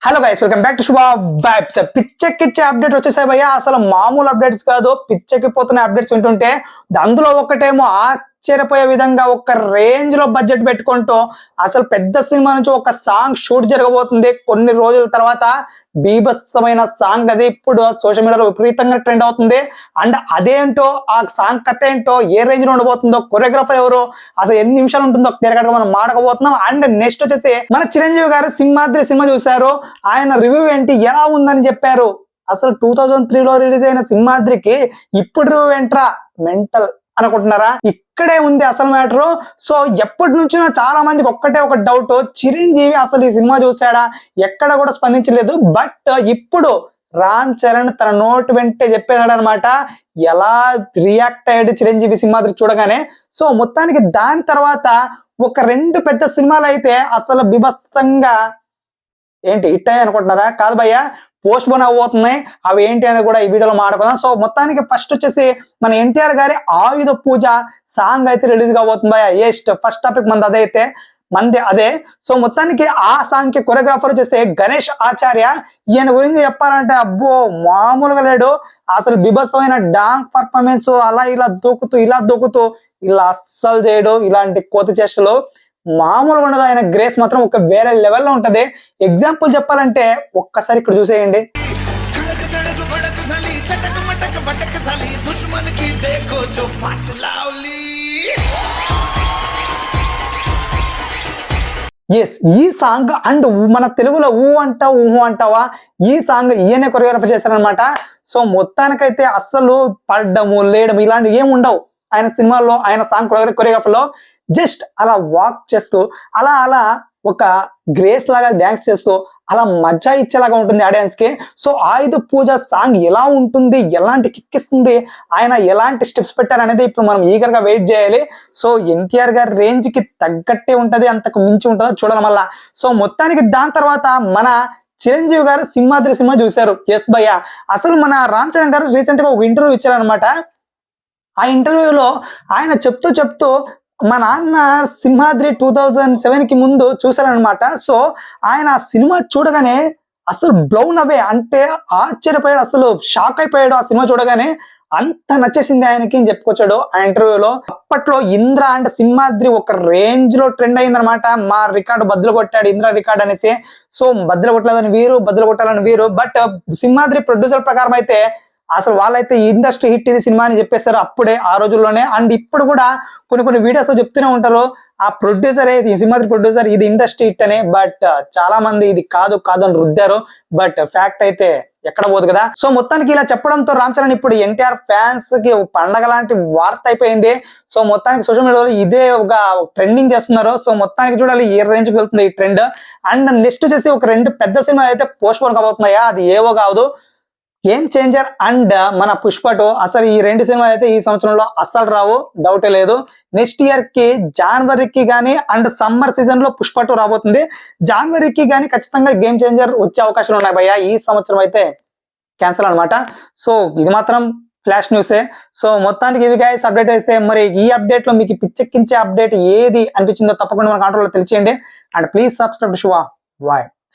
Hello guys, welcome back to శుభ vibes. పిచ్చెక్కిచ్చే update వచ్చేసాయి భయ్యా. అసలు మామూలు అప్డేట్స్ కాదు, పిచ్చెక్కిపోతున్న అప్డేట్స్ వింటుంటే అందులో ఒకటేమో ఆశ్చర్యపోయే విధంగా ఒక రేంజ్ లో బడ్జెట్ పెట్టుకుంటూ అసలు పెద్ద సినిమా నుంచి ఒక సాంగ్ షూట్ జరగబోతుంది కొన్ని రోజుల తర్వాత. బీభత్సమైన సాంగ్ అది ఇప్పుడు సోషల్ మీడియాలో విపరీతంగా ట్రెండ్ అవుతుంది. అండ్ అదేంటో, ఆ సాంగ్ కథ ఏంటో, ఏ రేంజ్ లో ఉండబోతుందో, కొరియోగ్రాఫర్ ఎవరు, అసలు ఎన్ని నిమిషాలు ఉంటుందో క్లియర్ గా మనం మాట్లాడబోతున్నాం. అండ్ నెక్స్ట్ వచ్చేసి మన చిరంజీవి గారు సింహాద్రి సినిమా చూశారు. ఆయన రివ్యూ ఏంటి, ఎలా ఉందని చెప్పారు. అసలు 2003లో రిలీజ్ అయిన సింహాద్రికి ఇప్పుడు రివ్యూ ఏంట్రా, మెంటల్ అనుకుంటున్నారా? ఇక్కడే ఉంది అసలు మ్యాటర్. సో ఎప్పటి నుంచో చాలా మందికి ఒక్కటే ఒక డౌట్, చిరంజీవి అసలు ఈ సినిమా చూసాడా, ఎక్కడ కూడా స్పందించలేదు. బట్ ఇప్పుడు రామ్ చరణ్ తన నోటి వెంటే చెప్పేశాడు అనమాట ఎలా రియాక్ట్ అయ్యాడు చిరంజీవి సింహాద్రి చూడగానే. సో మొత్తానికి దాని తర్వాత ఒక రెండు పెద్ద సినిమాలు అయితే అసలు బిభత్సంగా ఏంటి హిట్ అయ్యాయి అనుకుంటున్నారా? కాదు భయ్యా, పోస్ట్ పోన్ అవ్వబోతున్నాయి. అవి ఏంటి అనేది కూడా ఈ వీడియోలో మాట్లాడుకుందాం. సో మొత్తానికి ఫస్ట్ వచ్చేసి మన ఎన్టీఆర్ గారి ఆయుధ పూజ సాంగ్ అయితే రిలీజ్ కాబోతుంది భయ్యా. ఫస్ట్ టాపిక్ మంది అదే. సో మొత్తానికి ఆ సాంగ్ కి కొరియోగ్రాఫర్ వచ్చేసి గణేష్ ఆచార్య. ఈయన గురించి చెప్పాలంటే అబ్బో మామూలుగా లేడు. అసలు బిభత్సమైన డాన్స్ పర్ఫార్మెన్స్, అలా ఇలా దూకుతూ ఇలా అస్సలు చేయడు. ఇలాంటి కోతి చేష్టలు మామూలుగా ఉండదు. ఆయన గ్రేస్ మాత్రం ఒక వేరే లెవెల్లో ఉంటది. ఎగ్జాంపుల్ చెప్పాలంటే ఒక్కసారి ఇక్కడ చూసేయండి. ఎస్, ఈ సాంగ్ అండ్ మన తెలుగులో ఊహు అంటావా, ఈ సాంగ్ ఈయనే కొరియోగ్రఫీ చేశారనమాట. సో మొత్తానికైతే అస్సలు పడ్డము లేయడం ఇలాంటివి ఏమి ఉండవు ఆయన సినిమాల్లో. ఆయన సాంగ్ కొరియోగ్రఫీలో జస్ట్ అలా వాక్ చేస్తూ అలా ఒక గ్రేస్ లాగా డ్యాన్స్ చేస్తూ అలా మజా ఇచ్చేలాగా ఉంటుంది ఆడియన్స్ కి. సో ఆయుధ పూజ సాంగ్ ఎలా ఉంటుంది, ఎలాంటి కిక్ ఇస్తుంది, ఆయన ఎలాంటి స్టెప్స్ పెట్టారనేది ఇప్పుడు మనం ఈగర్ గా వెయిట్ చేయాలి. సో ఎన్టీఆర్ గారి రేంజ్ కి తగ్గట్టే ఉంటది, అంతకు మించి ఉంటుందో చూడడం వల్ల. సో మొత్తానికి దాని తర్వాత మన చిరంజీవి గారు సింహాద్రి సినిమా చూశారు. ఎస్ భయ్య, అసలు మన రామ్ చరణ్ గారు రీసెంట్ గా ఒక ఇంటర్వ్యూ ఇచ్చారనమాట. ఆ ఇంటర్వ్యూలో ఆయన చెప్తూ మా నాన్న సింహాద్రి 2007 కి ముందు చూశారనమాట. సో ఆయన సినిమా చూడగానే అసలు బ్లౌన్ అవే, అంటే ఆశ్చర్యపోయాడు, అసలు షాక్ అయిపోయాడు ఆ సినిమా చూడగానే. అంత నచ్చేసింది ఆయనకి అని చెప్పుకొచ్చాడు ఆ ఇంటర్వ్యూలో. అప్పట్లో ఇంద్ర అంటే సింహాద్రి ఒక రేంజ్ లో ట్రెండ్ అయిందనమాట. మా రికార్డు బద్దలు కొట్టాడు ఇంద్ర రికార్డ్ అనేసి. సో బద్దలు కొట్టలేదని వీరు, బద్దలు కొట్టాలని వీరు. బట్ సింహాద్రి ప్రొడ్యూసర్ ప్రకారం అయితే అసలు వాళ్ళైతే ఇండస్ట్రీ హిట్ ఇది సినిమా అని చెప్పేశారు అప్పుడే, ఆ రోజుల్లోనే. అండ్ ఇప్పుడు కూడా కొన్ని వీడియోస్ లో చెప్తూనే ఉంటారు ఆ ప్రొడ్యూసరే, ఈ సింహాద్రి ప్రొడ్యూసర్ ఇది ఇండస్ట్రీ హిట్ అనే. బట్ చాలా మంది ఇది కాదు అని రుద్దారు. బట్ ఫ్యాక్ట్ అయితే ఎక్కడ పోదు కదా. సో మొత్తానికి ఇలా చెప్పడంతో రామ్ చరణ్ ఇప్పుడు ఎన్టీఆర్ ఫ్యాన్స్ కి పండగ లాంటి వార్త అయిపోయింది. సో మొత్తానికి సోషల్ మీడియాలో ఇదే ఒక ట్రెండింగ్ చేస్తున్నారు. సో మొత్తానికి చూడాలి ఏ రేంజ్ కి వెళ్తుంది ఈ ట్రెండ్. అండ్ నెక్స్ట్ వచ్చేసి ఒక రెండు పెద్ద సినిమాలు అయితే పోస్ట్ పోన్ కాబోతున్నాయా, అది ఏవో కాదు, గేమ్ చేంజర్ అండ్ మన పుష్ప 2. అసలు ఈ రెండు సినిమాలు అయితే ఈ సంవత్సరంలో అస్సలు రావు, డౌటే లేదు. నెక్స్ట్ ఇయర్ కి జనవరికి గానీ అండ్ సమ్మర్ సీజన్ లో పుష్ప 2 రాబోతుంది. జనవరికి గానీ ఖచ్చితంగా గేమ్ చేంజర్ వచ్చే అవకాశాలు ఉన్నాయి భయ్యా. ఈ సంవత్సరం అయితే క్యాన్సిల్ అనమాట. సో ఇది మాత్రం ఫ్లాష్ న్యూసే. సో మొత్తానికి ఇవి గైస్ అప్డేట్ అయితే, మరి ఈ అప్డేట్ లో మీకు పిచ్చెక్కించే అప్డేట్ ఏది అనిపించిందో తప్పకుండా మన కాంట్రోల్లో తెలియచేయండి. అండ్ ప్లీజ్ సబ్స్క్రైబ్ టు శుభ వైబ్స్.